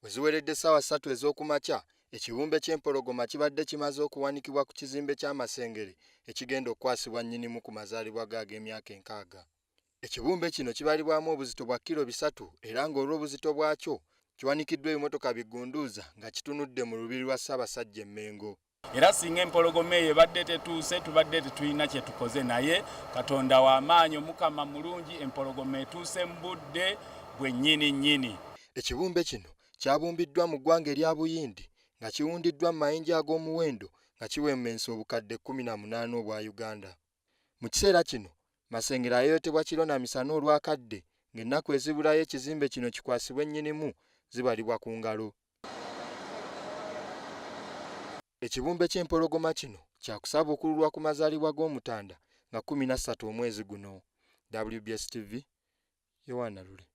Bwe ziweredde essaawa 3 ez'okumakya, ekibumbe ky'empologoma kibadde kimaze okuwanikibwa ku kizimbe ky'Amasengere ekigenda okukwasibwa nnyinimu ku mazaalibwa ge ag'emyaka 6. Ekibumbe kino kibalibwamu obuzito bwa kilo 3 era ng'olw'obuzito bwakyo kiwanikiddwa ebimotoka bigunduuza nga kitunudde mu lubiri lwa Ssaabasajja Mmengo. Era singa empologoma eyo ebadde tetuuse tubadde tetulina kye tukoze naye Katonda w'amaanyi Omukama mulungi empologoma etuuse mu budde bwennyini. Ekibumbe kino kyabumbiddwa mu ggwanga erya Buyindi nga kiwundiddwa mu mayinja ag'omuwendo nga kiwemmensa obukadde 18 obwa Uganda. Mu kiseera kino Masengere ayoyotebwa kiro na misana olwakadde ng'ennaku ezibulayo ekizimbe kino kikwasibwe nnyinimu zibalibwa ku ngalo. Ekibumbe ky'empologoma kino kyakusabukululwa ku mazaalibwa g'Omutanda nga 13 omwezi guno. WBS TV, Yohana Lule.